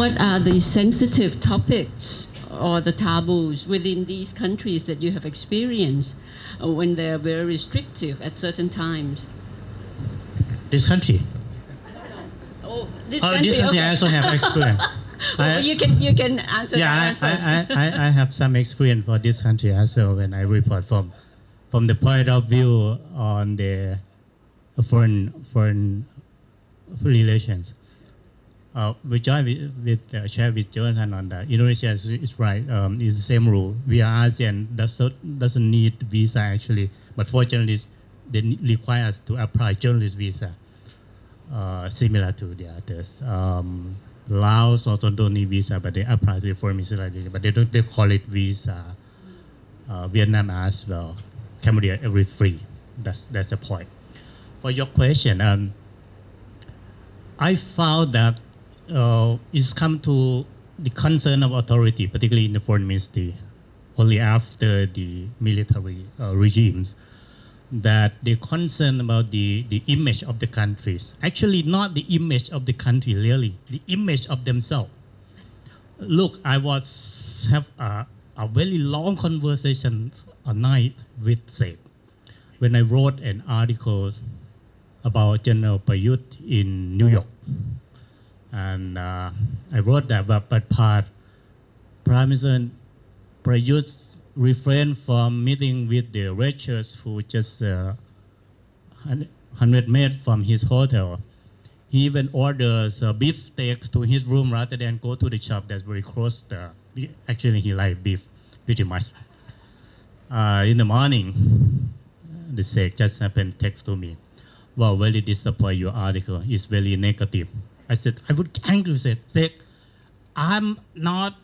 what are the sensitive topics or the taboos within these countries that you have experienced when they are very restrictive at certain times? This country. Oh, this Oh, country. this country Okay. I also have experience. Oh, you can answer Yeah, that first. I have some experience for this country as well when I report from the point of view on the foreign relations. We join with share with Jonathan on that. Indonesia is right. Is the same rule. We are ASEAN. Doesn't need visa actually, but for journalists, they require us to apply journalist visa, similar to the others. Laos also don't need visa, but they apply to the foreign ministry, but they call it visa. Vietnam as well. Cambodia every free. That's the point. For your question, I found that it's come to the concern of authority, particularly in the foreign ministry, only after the military regimes, that they're concerned about the image of the countries. Actually, not the image of the country, really, the image of themselves. Look, I have a very long conversation a night with Sek when I wrote an article about General Prayut in New York. And I wrote that, but part Prime Minister Prayut refrained from meeting with the Rachels who just 100 meters from his hotel. He even orders beef steaks to his room rather than go to the shop that's very close. Actually, he likes beef pretty much. In the morning, the Sek just happened text to me. Well, very disappointed your article. It's very negative. I said, I would angry say, Sek, I'm not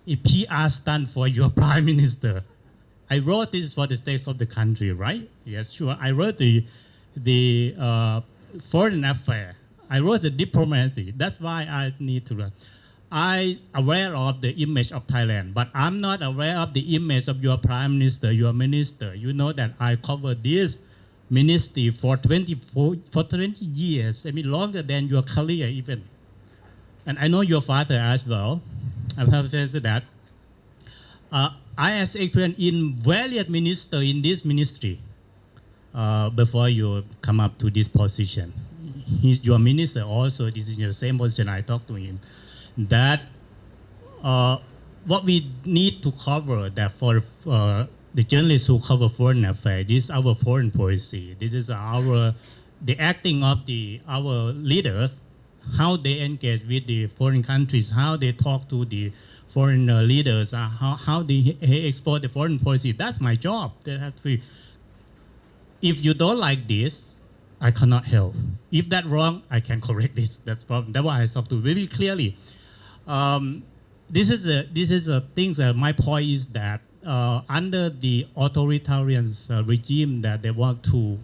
a PR stunt for your prime minister. I wrote this for the state of the country, right? Yes, sure. I wrote the foreign affair. I wrote the diplomacy. That's why I need to run. I'm aware of the image of Thailand, but I'm not aware of the image of your prime minister, your minister. You know that I covered this ministry for 20 years. I mean, longer than your career even. And I know your father as well. I have to say that. I have experience in various ministers in this ministry before you come up to this position. He's your minister also. This is your same position. I talked to him. That what we need to cover that for the journalists who cover foreign affairs, this is our foreign policy. This is the acting of our leaders, how they engage with the foreign countries, how they talk to the foreign leaders, how they export the foreign policy. That's my job. If you don't like this, I cannot help. If that's wrong, I can correct this. That's problem. That's why I talk to very clearly. This is a thing that my point is that under the authoritarian regime that they want to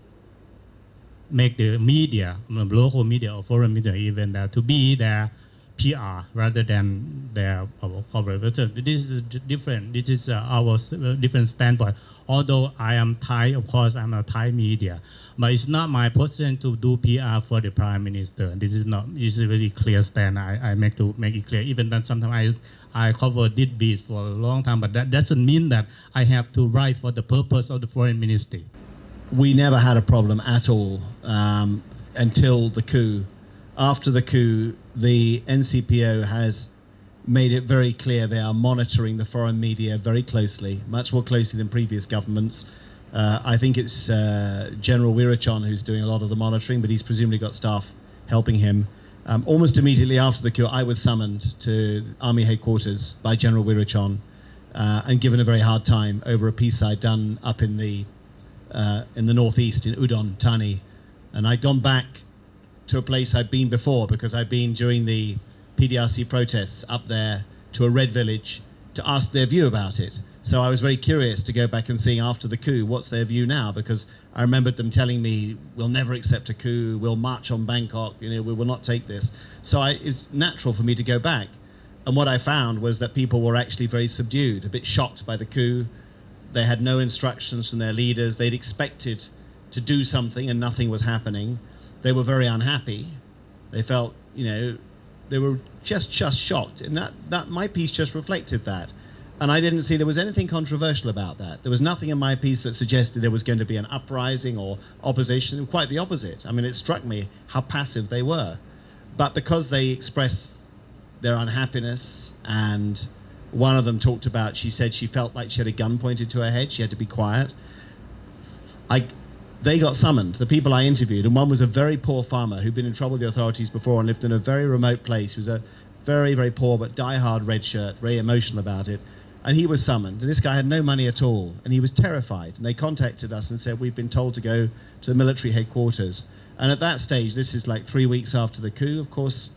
make the media, local media or foreign media even, to be their PR rather than their corporate. This is different. This is our different standpoint. Although I am Thai, of course, I'm a Thai media, but it's not my position to do PR for the Prime Minister. This is not. This is a very clear stand. I make it clear. Even that sometimes I covered this beat for a long time, but that doesn't mean that I have to write for the purpose of the Foreign Ministry. We never had a problem at all until the coup. After the coup, the NCPO has made it very clear they are monitoring the foreign media very closely, much more closely than previous governments. I think it's General Wirachon who's doing a lot of the monitoring, but he's presumably got staff helping him. Almost immediately after the coup, I was summoned to Army headquarters by General Wirachon and given a very hard time over a piece I'd done up in the northeast in Udon Thani. And I'd gone back to a place I'd been before because I'd been during the PDRC protests up there to a red village to ask their view about it. So I was very curious to go back and see after the coup, what's their view now? Because I remembered them telling me, we'll never accept a coup, we'll march on Bangkok, we will not take this. So it's natural for me to go back. And what I found was that people were actually very subdued, a bit shocked by the coup. They had no instructions from their leaders. They'd expected to do something and nothing was happening. They were very unhappy. They felt, just shocked, and that my piece just reflected that. And I didn't see there was anything controversial about that. There was nothing in my piece that suggested there was going to be an uprising or opposition. Quite the opposite. I mean, it struck me how passive they were. But because they expressed their unhappiness, and one of them talked about, she said she felt like she had a gun pointed to her head. She had to be quiet. They got summoned, the people I interviewed, and one was a very poor farmer who'd been in trouble with the authorities before and lived in a very remote place. He was a very, very poor but die-hard red shirt, very emotional about it. And he was summoned, and this guy had no money at all, and he was terrified. And they contacted us and said, we've been told to go to the military headquarters. And at that stage, this is like 3 weeks after the coup, of course,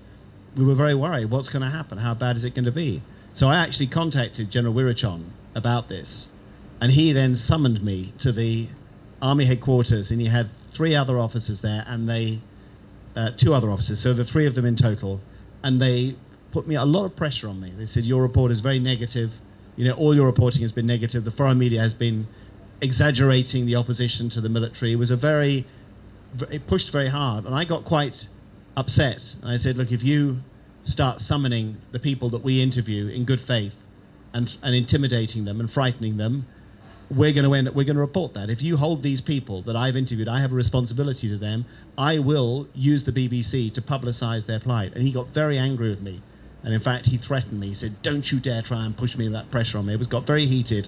we were very worried. What's going to happen? How bad is it going to be? So I actually contacted General Wirichon about this, and he then summoned me to the army headquarters, and he had 3 other officers there, and 2 other officers, so the 3 of them in total, and they put me a lot of pressure on me. They said, your report is very negative. You know, all your reporting has been negative. The foreign media has been exaggerating the opposition to the military. It was it pushed very hard, and I got quite upset. And I said, look, if you start summoning the people that we interview in good faith and intimidating them and frightening them, we're going to report that. If you hold these people that I've interviewed, I have a responsibility to them. I will use the BBC to publicize their plight. And he got very angry with me. And in fact, he threatened me. He said, don't you dare try and push me that pressure on me. It got very heated.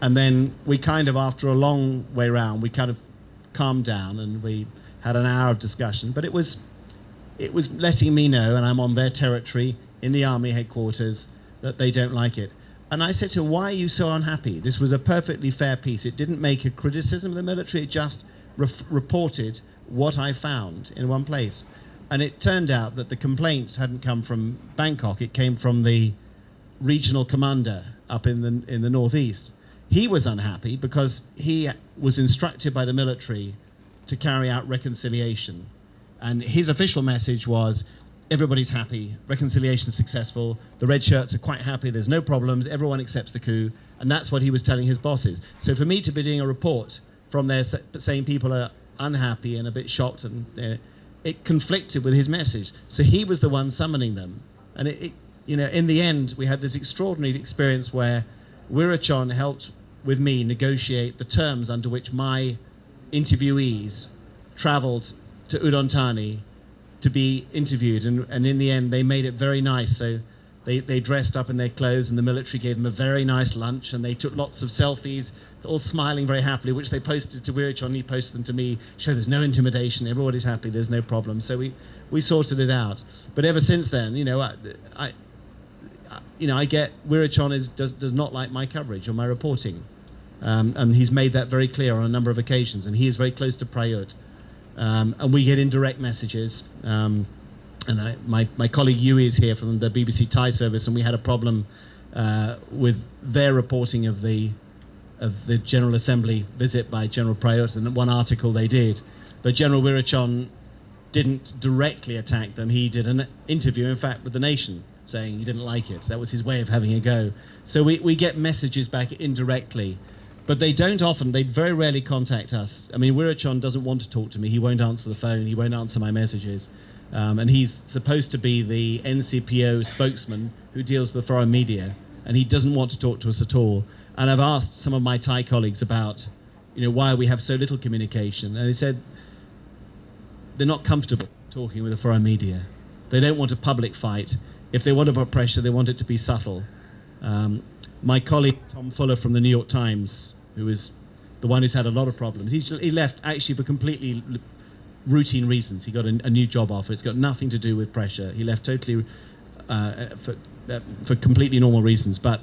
And then we kind of, after a long way round, we kind of calmed down and we had an hour of discussion. But it was letting me know, and I'm on their territory in the army headquarters, that they don't like it. And I said to him, why are you so unhappy? This was a perfectly fair piece. It didn't make a criticism of the military. It just reported what I found in one place. And it turned out that the complaints hadn't come from Bangkok. It came from the regional commander up in the northeast. He was unhappy because he was instructed by the military to carry out reconciliation. And his official message was, everybody's happy, reconciliation successful, the red shirts are quite happy, there's no problems, everyone accepts the coup, and that's what he was telling his bosses. So for me to be doing a report from there saying people are unhappy and a bit shocked, and it conflicted with his message. So he was the one summoning them. And you know, in the end, we had this extraordinary experience where Wirichon helped with me negotiate the terms under which my interviewees traveled to Udon Thani to be interviewed, and in the end they made it very nice. So they dressed up in their clothes, and the military gave them a very nice lunch, and they took lots of selfies, all smiling very happily, which they posted to Wirichon. He posted them to me, show there's no intimidation, everybody's happy, there's no problem. So we sorted it out. But ever since then, you know, I get Wirichon does not like my coverage or my reporting, and he's made that very clear on a number of occasions, and he is very close to Prayut. And we get indirect messages. And my colleague Yui is here from the BBC Thai service, and we had a problem with their reporting of the General Assembly visit by General Prayut, and one article they did. But General Wirichon didn't directly attack them. He did an interview, in fact, with the Nation, saying he didn't like it. That was his way of having a go. So we get messages back indirectly. But they don't often, they very rarely contact us. I mean, Wirichon doesn't want to talk to me. He won't answer the phone. He won't answer my messages. And he's supposed to be the NCPO spokesman who deals with foreign media. And he doesn't want to talk to us at all. And I've asked some of my Thai colleagues about, you know, why we have so little communication. And they said they're not comfortable talking with the foreign media. They don't want a public fight. If they want to put pressure, they want it to be subtle. My colleague, Tom Fuller from the New York Times, who is the one who's had a lot of problems. He left actually for completely routine reasons. He got a new job offer. It's got nothing to do with pressure. He left totally for completely normal reasons. But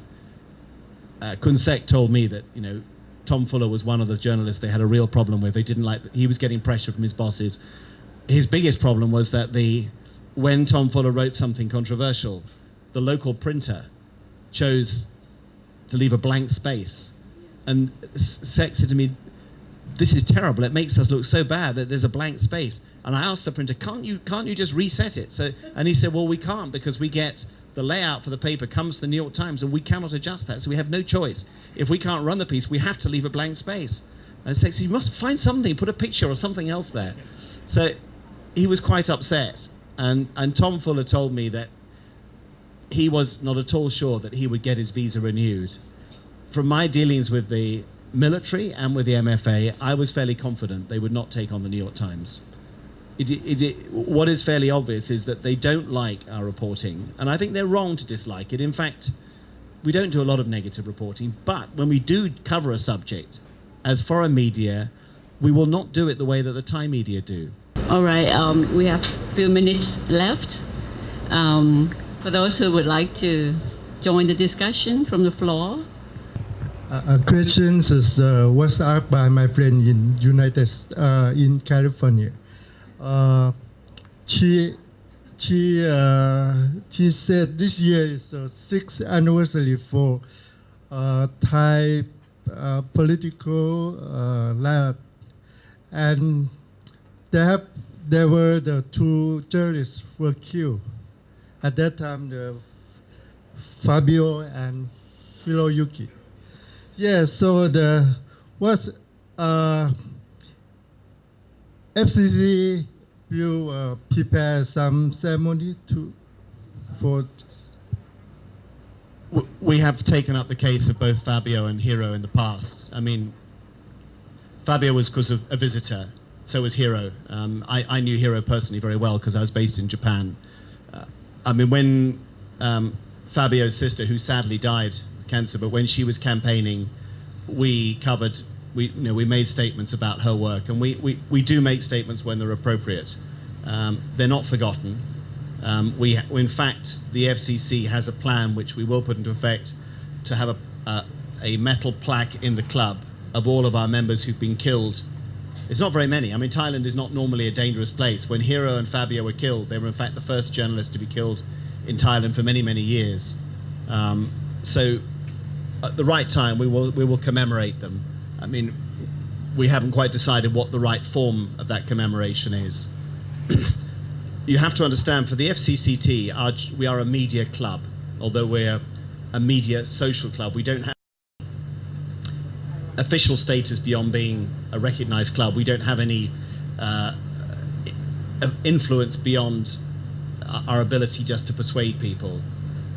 Kun Sek told me that, you know, Tom Fuller was one of the journalists they had a real problem with. They didn't like that he was getting pressure from his bosses. His biggest problem was that when Tom Fuller wrote something controversial, the local printer chose to leave a blank space. And Sek said to me, this is terrible. It makes us look so bad that there's a blank space. And I asked the printer, can't you just reset it? And he said, well, we can't, because we get the layout for the paper comes to the New York Times, and we cannot adjust that. So we have no choice. If we can't run the piece, we have to leave a blank space. And Sek said, you must find something, put a picture or something else there. So he was quite upset. And Tom Fuller told me that he was not at all sure that he would get his visa renewed. From my dealings with the military and with the MFA, I was fairly confident they would not take on the New York Times. What is fairly obvious is that they don't like our reporting, and I think they're wrong to dislike it. In fact, we don't do a lot of negative reporting, but when we do cover a subject as foreign media, we will not do it the way that the Thai media do. All right, we have a few minutes left. For those who would like to join the discussion from the floor. Questions was asked by my friend in in California. She said this year is the 6th anniversary for Thai political riot, and there were the two journalists were killed. At that time, the Fabio and Hiroyuki. Yes, so FCC will prepare some ceremony for. We have taken up the case of both Fabio and Hiro in the past. I mean, Fabio was because of a visitor, so was Hiro. I knew Hiro personally very well because I was based in Japan. I mean, when Fabio's sister, who sadly died of cancer, but when she was campaigning, we made statements about her work, and we do make statements when they're appropriate. They're not forgotten. In fact, the FCC has a plan which we will put into effect to have a metal plaque in the club of all of our members who've been killed. It's not very many. I mean, Thailand is not normally a dangerous place. When Hiro and Fabio were killed, they were in fact the first journalists to be killed in Thailand for many, many years. So at the right time, we will commemorate them. I mean, we haven't quite decided what the right form of that commemoration is. You have to understand, for the FCCT, we are a media club, although we're a media social club. We don't have official status beyond being a recognized club. We don't have any influence beyond our ability just to persuade people.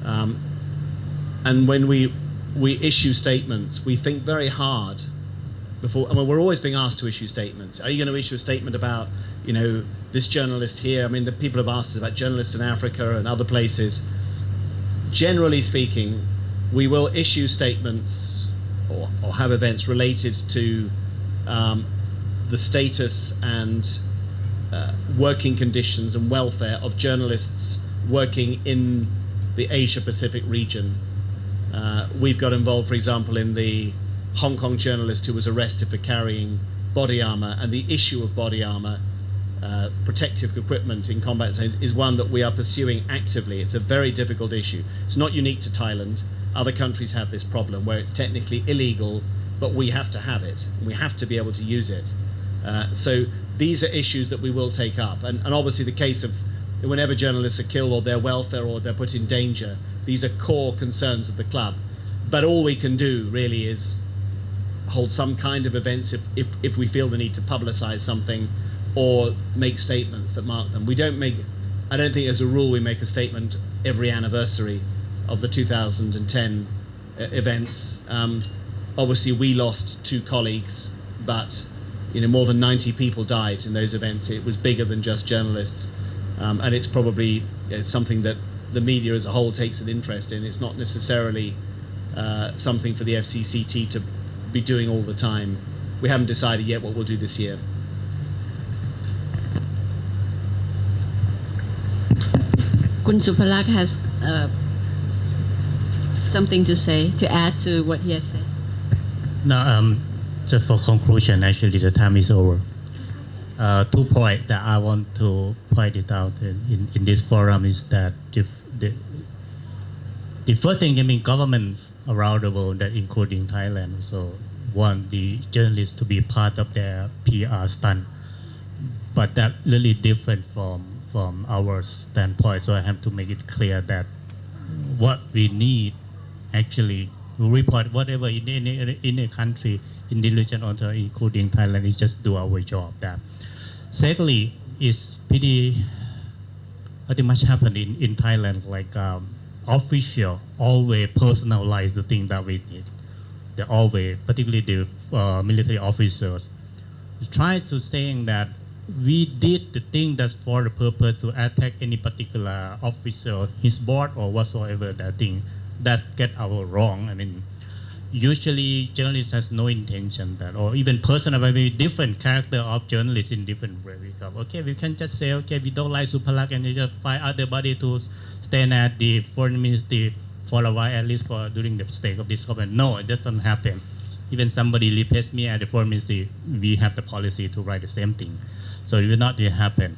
And when we issue statements, we think very hard before. I mean, we're always being asked to issue statements. Are you going to issue a statement about, this journalist here? I mean, the people have asked us about journalists in Africa and other places. Generally speaking, we will issue statements or have events related to the status and working conditions and welfare of journalists working in the Asia-Pacific region. We've got involved, for example, in the Hong Kong journalist who was arrested for carrying body armor, and the issue of body armor, protective equipment in combat zones, is one that we are pursuing actively. It's a very difficult issue. It's not unique to Thailand. Other countries have this problem where it's technically illegal, but we have to have it. We have to be able to use it. So these are issues that we will take up. And obviously the case of whenever journalists are killed or their welfare or they're put in danger, these are core concerns of the club. But all we can do really is hold some kind of events if we feel the need to publicize something or make statements that mark them. I don't think as a rule we make a statement every anniversary of the 2010 events. Obviously we lost 2 colleagues, but more than 90 people died in those events. It was bigger than just journalists, and it's probably something that the media as a whole takes an interest in. It's not necessarily something for the FCCT to be doing all the time. We haven't decided yet what we'll do this year. Kun Supalak has something to say, to add to what he has said. No, just for conclusion, actually the time is over. 2 points that I want to point it out in this forum is that the first thing, I mean, government around the world, that including Thailand, so want the journalists to be part of their PR stunt, but that really different from our standpoint. So I have to make it clear that what we need actually report whatever in a country, in the region, also including Thailand, is just do our job. That secondly, is pretty pretty much happened in Thailand, like official always personalize the thing that we need. They always, particularly the military officers, try to saying that we did the thing that's for the purpose to attack any particular officer, his board or whatsoever that thing that get our wrong. I mean, usually journalists has no intention that, or even personal, maybe different character of journalists in different way. We go, okay, we can just say, okay, we don't like Supalak and just find other body to stand at the foreign ministry for a while, at least for during the stay of this government. No, it doesn't happen. Even somebody replace me at the foreign ministry, we have the policy to write the same thing. So it will not happen.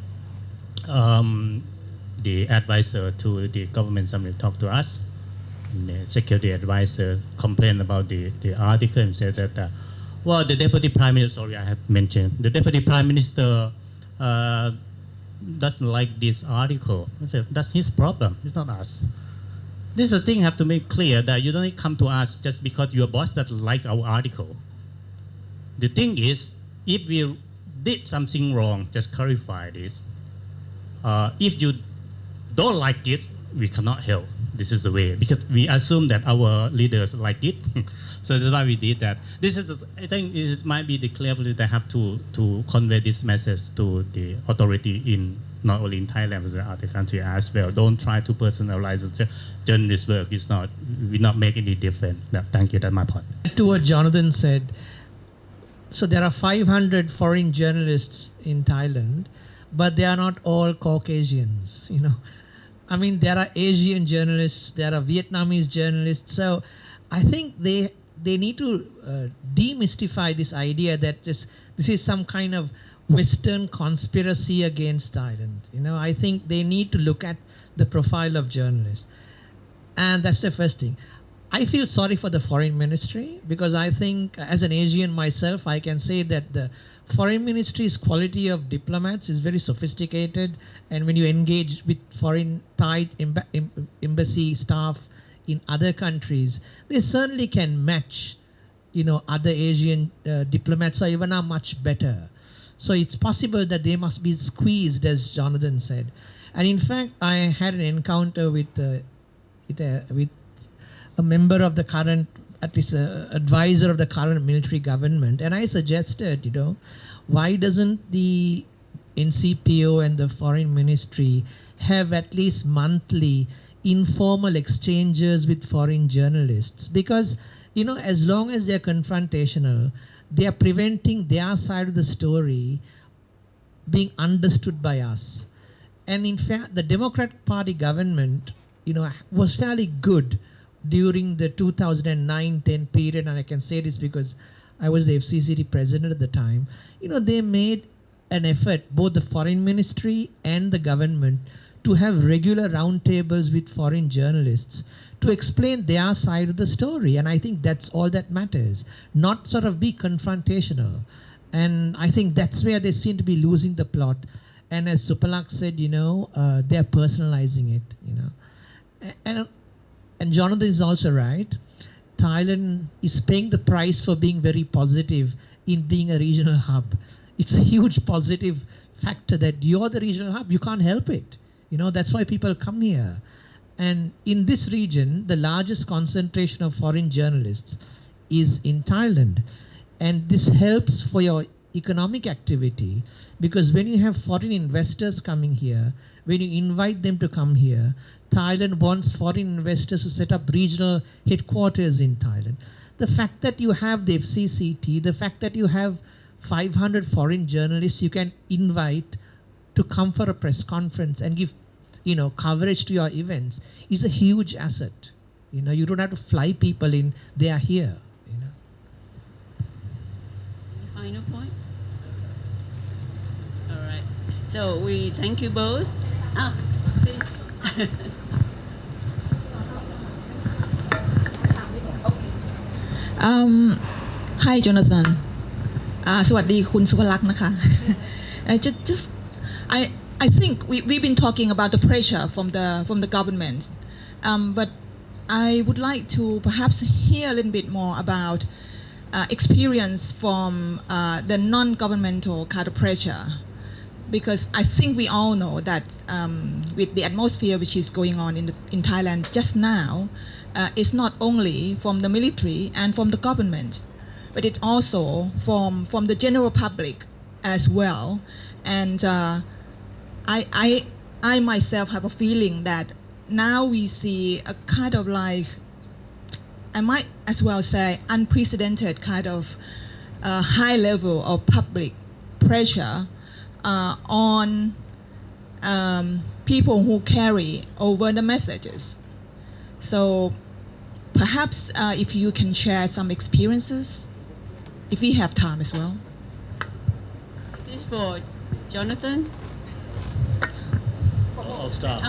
The advisor to the government somebody talked to us. The security advisor complained about the article and said that, well, the deputy prime minister, sorry, I have mentioned, the deputy prime minister doesn't like this article. I said, that's his problem, it's not us. This is a thing I have to make clear that you don't come to us just because your boss doesn't like our article. The thing is, if we did something wrong, just clarify this. If you don't like it, we cannot help. This is the way, because we assume that our leaders like it. So that's why we did that. This is, I think it might be the clear that they have to convey this message to the authority in not only in Thailand but in other countries as well. Don't try to personalize the journalist work. It's not, we not make any difference. Thank you, that's my point. To what Jonathan said, so there are 500 foreign journalists in Thailand, but they are not all Caucasians, you know. I mean, there are Asian journalists, there are Vietnamese journalists. So I think they need to demystify this idea that this is some kind of Western conspiracy against Thailand. You know, I think they need to look at the profile of journalists. And that's the first thing. I feel sorry for the foreign ministry because I think as an Asian myself, I can say that the foreign ministry's quality of diplomats is very sophisticated. And when you engage with foreign Thai embassy staff in other countries, they certainly can match, you know, other Asian diplomats or even are much better. So it's possible that they must be squeezed, as Jonathan said. And in fact, I had an encounter with a member of the current, at least an advisor of the current military government. And I suggested, you know, why doesn't the NCPO and the foreign ministry have at least monthly informal exchanges with foreign journalists? Because, you know, as long as they're confrontational, they are preventing their side of the story being understood by us. And in fact, the Democratic Party government, you know, was fairly good during the 2009-10 period, and I can say this because I was the FCCT president at the time. You know, they made an effort, both the foreign ministry and the government, to have regular roundtables with foreign journalists to explain their side of the story. And I think that's all that matters, not sort of be confrontational. And I think that's where they seem to be losing the plot. And as Supalak said, you know, they're personalizing it, you know. And Jonathan is also right. Thailand is paying the price for being very positive in being a regional hub. It's a huge positive factor that you're the regional hub. You can't help it. You know, that's why people come here. And in this region, the largest concentration of foreign journalists is in Thailand. And this helps for your economic activity, because when you have foreign investors coming here, when you invite them to come here, Thailand wants foreign investors to set up regional headquarters in Thailand. The fact that you have the FCCT, the fact that you have 500 foreign journalists you can invite to come for a press conference and give, you know, coverage to your events is a huge asset. You know, you don't have to fly people in, they are here, you know. Any final point? All right. So we thank you both. Please. Hi Jonathan สวัสดีคุณสุภลักษณ์นะคะ I think we've been talking about the pressure from the government, but I would like to perhaps hear a little bit more about experience from the non-governmental kind of pressure because I think we all know that with the atmosphere which is going on in Thailand just now, it's not only from the military and from the government, but it also from the general public as well. And I myself have a feeling that now we see a kind of like, I might as well say, unprecedented kind of high level of public pressure on people who carry over the messages. So perhaps if you can share some experiences, if we have time as well. This is for Jonathan. I'll start.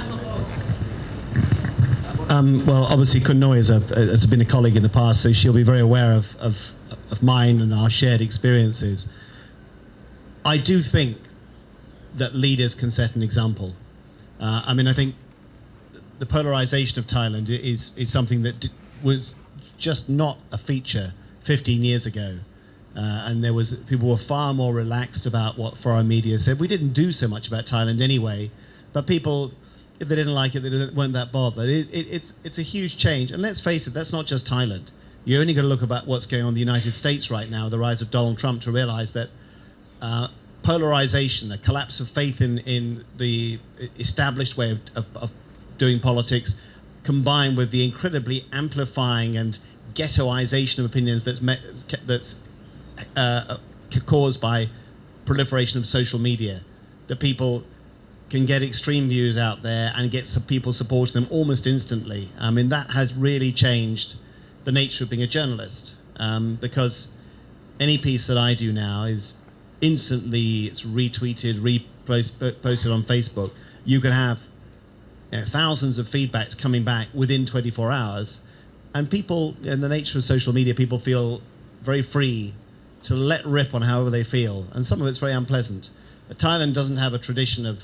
Well, obviously, Kun Noi has been a colleague in the past, so she'll be very aware of mine and our shared experiences. I do think that leaders can set an example. I mean, I think the polarization of Thailand is something that was just not a feature 15 years ago. And people were far more relaxed about what foreign media said. We didn't do so much about Thailand anyway, but people, if they didn't like it, they weren't that bothered. It's a huge change. And let's face it, that's not just Thailand. You only got to look about what's going on in the United States right now, the rise of Donald Trump, to realize that polarization, a collapse of faith in the established way of doing politics, combined with the incredibly amplifying and ghettoization of opinions that's caused by proliferation of social media, that people can get extreme views out there and get some people supporting them almost instantly. I mean, that has really changed the nature of being a journalist, because any piece that I do now is instantly, it's retweeted, reposted on Facebook. You can have thousands of feedbacks coming back within 24 hours. And people, in the nature of social media, people feel very free to let rip on however they feel. And some of it's very unpleasant. But Thailand doesn't have a tradition of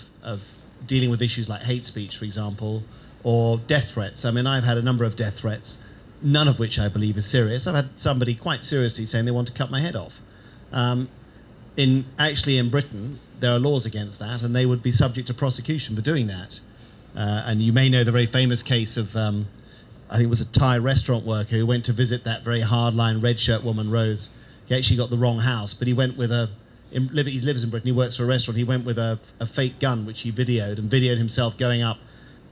dealing with issues like hate speech, for example, or death threats. I mean, I've had a number of death threats, none of which I believe is serious. I've had somebody quite seriously saying they want to cut my head off. Actually in Britain, there are laws against that, and they would be subject to prosecution for doing that. And you may know the very famous case of, I think it was a Thai restaurant worker who went to visit that very hardline red shirt woman, Rose. He actually got the wrong house, but he went with he lives in Britain, he works for a restaurant, he went with a fake gun, which he videoed himself going up.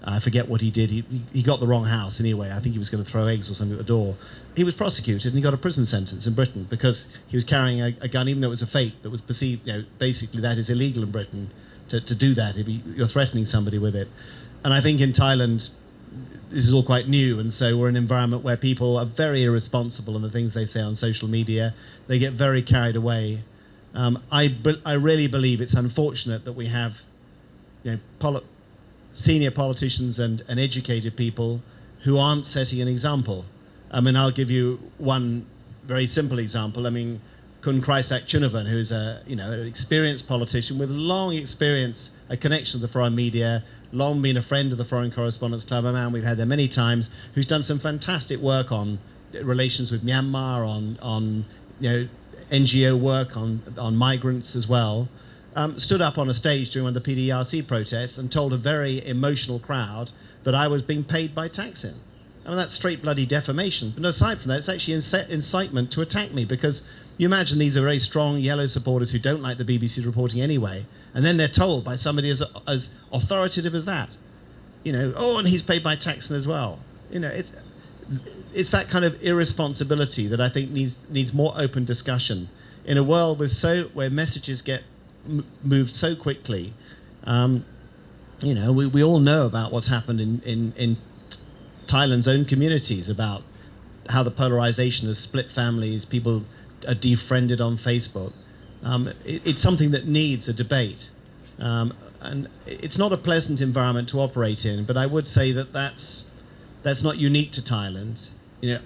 I forget what he did. He got the wrong house anyway. I think he was going to throw eggs or something at the door. He was prosecuted and he got a prison sentence in Britain because he was carrying a gun, even though it was a fake, that was perceived, basically that is illegal in Britain to do that if you're threatening somebody with it. And I think in Thailand, this is all quite new, and so we're in an environment where people are very irresponsible in the things they say on social media. They get very carried away. I really believe it's unfortunate that we have senior politicians and educated people who aren't setting an example. I mean, I'll give you one very simple example. I mean, Kun Kraisak Chunavan, who's an experienced politician with long experience, a connection to the foreign media, long been a friend of the Foreign Correspondents Club, a man we've had there many times, who's done some fantastic work on relations with Myanmar, on NGO work, on migrants as well. Stood up on a stage during one of the PDRC protests and told a very emotional crowd that I was being paid by Thaksin. I mean, that's straight bloody defamation. But aside from that, it's actually incitement to attack me, because you imagine these are very strong yellow supporters who don't like the BBC's reporting anyway, and then they're told by somebody as authoritative as that, and he's paid by Thaksin as well. It's that kind of irresponsibility that I think needs more open discussion in a world where messages get moved so quickly. We all know about what's happened in Thailand's own communities, about how the polarization has split families, people are defriended on Facebook. It's something that needs a debate. And it's not a pleasant environment to operate in, but I would say that that's not unique to Thailand.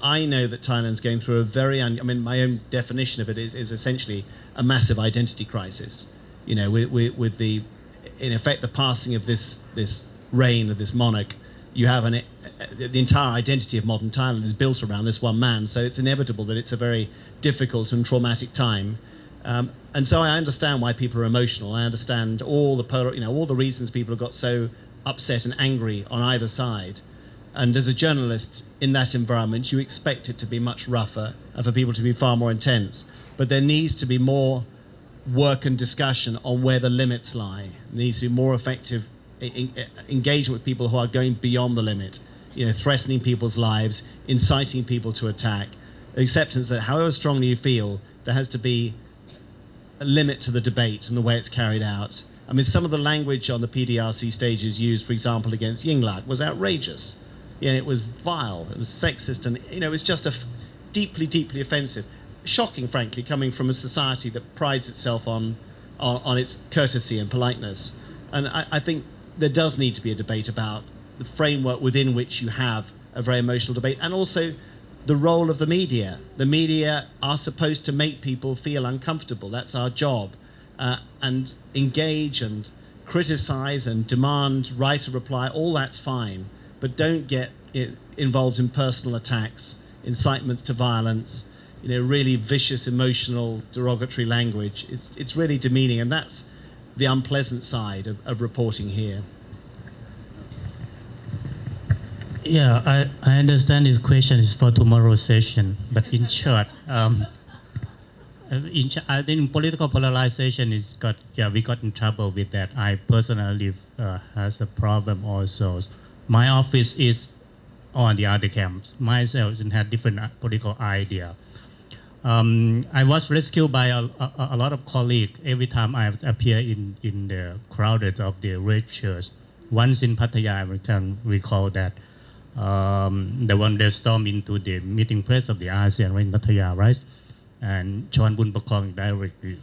I know that Thailand's going through my own definition of it is essentially a massive identity crisis. With in effect, the passing of this reign of this monarch, you have the entire identity of modern Thailand is built around this one man. So it's inevitable that it's a very difficult and traumatic time. And so I understand why people are emotional. I understand all the all the reasons people have got so upset and angry on either side. And as a journalist in that environment, you expect it to be much rougher and for people to be far more intense. But there needs to be more work and discussion on where the limits lie. There needs to be more effective engagement with people who are going beyond the limit, threatening people's lives, inciting people to attack, acceptance that however strongly you feel, there has to be a limit to the debate and the way it's carried out. I mean, some of the language on the PDRC stages used, for example, against Yingluck was outrageous. It was vile, it was sexist, and it was just deeply, deeply offensive. Shocking, frankly, coming from a society that prides itself on its courtesy and politeness. And I think there does need to be a debate about the framework within which you have a very emotional debate, and also the role of the media. The media are supposed to make people feel uncomfortable. That's our job. And engage and criticize and demand, write a reply, all that's fine. But don't get involved in personal attacks, incitements to violence, really vicious, emotional, derogatory language. It's really demeaning, and that's the unpleasant side of reporting here. Yeah, I understand this question is for tomorrow's session, but in short, I think political polarization we got in trouble with that. I personally has a problem also. My office is on the other camps. Myself had different political idea. I was rescued by a lot of colleagues every time I appear in the crowded of the red shirts. Once in Pattaya, I can recall that the one that stormed into the meeting place of the ASEAN in Pattaya, right? And Chon Bunpakong directly,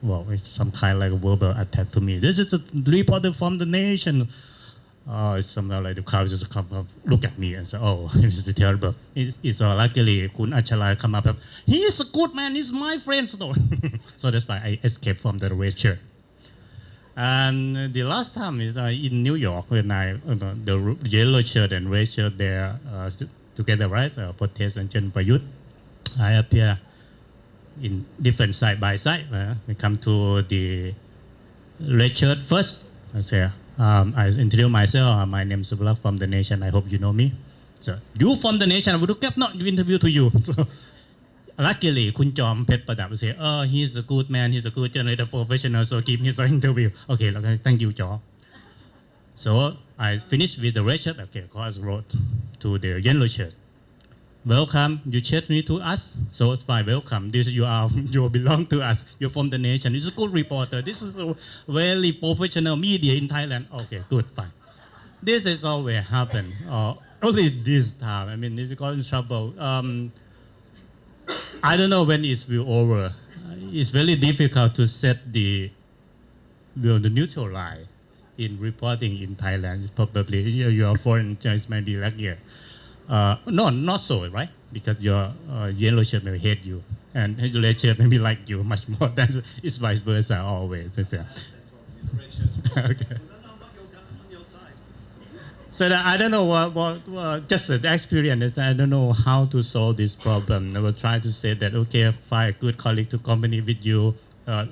it's some kind of like a verbal attack to me. This is a reporter from the nation. It's somehow like the crowd just come up, look at me and say, oh, this is terrible. It's luckily Kun Achalai come up, he's a good man, he's my friend. So that's why I escaped from the red shirt. And the last time is in New York when the yellow shirt and red shirt there together, right? Protest and Chen Prayut. I appear in different side by side. We come to the red shirt first. I say, I introduce myself. My name is Subulak from the nation. I hope you know me. So you from the nation. I would have kept not interview to you. So luckily, Kun Jom Pet Padap say, oh, he's a good man. He's a good journalist, professional. So give me some interview. Okay, thank you, Jom. So I finished with the red shirt. Okay, cross road to the yellow shirt. Welcome. You chat me to us. So it's fine. Welcome. You belong to us. You're from the nation. This is a good reporter. This is a very professional media in Thailand. Okay, good, fine. This is always happened. Only this time. I mean, if you got in trouble, I don't know when it will over. It's very difficult to set the neutral line in reporting in Thailand. Probably your foreign journalists might be like here. No, not so, right? Because your yellow shirt may hate you, and your red shirt maybe like you much more. It's vice versa always. Okay. So I don't know what just the experience. I don't know how to solve this problem. I will try to say that okay, find a good colleague to accompany with you.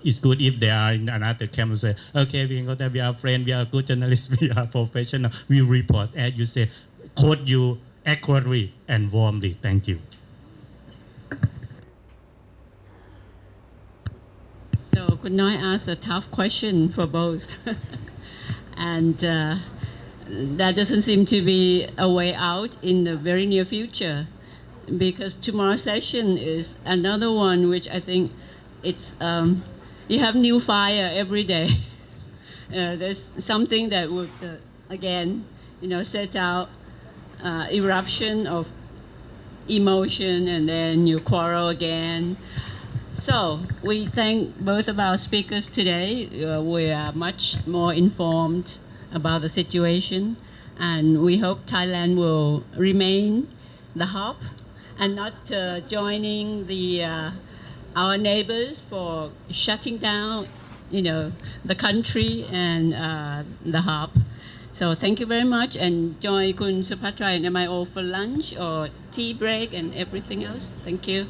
It's good if they are in another camp and say, okay, we can go there. We are friends. We are good journalists. We are professional. We report. As you say, quote you accurately and warmly. Thank you. So could I ask a tough question for both? And that doesn't seem to be a way out in the very near future, because tomorrow's session is another one which I think it's you have new fire every day. There's something that would again set out eruption of emotion, and then you quarrel again. So we thank both of our speakers today. We are much more informed about the situation, and we hope Thailand will remain the hub and not joining our neighbors for shutting down the country and the hub. So thank you very much, and join Kun Supatra and MIO for lunch or tea break and everything else. Thank you.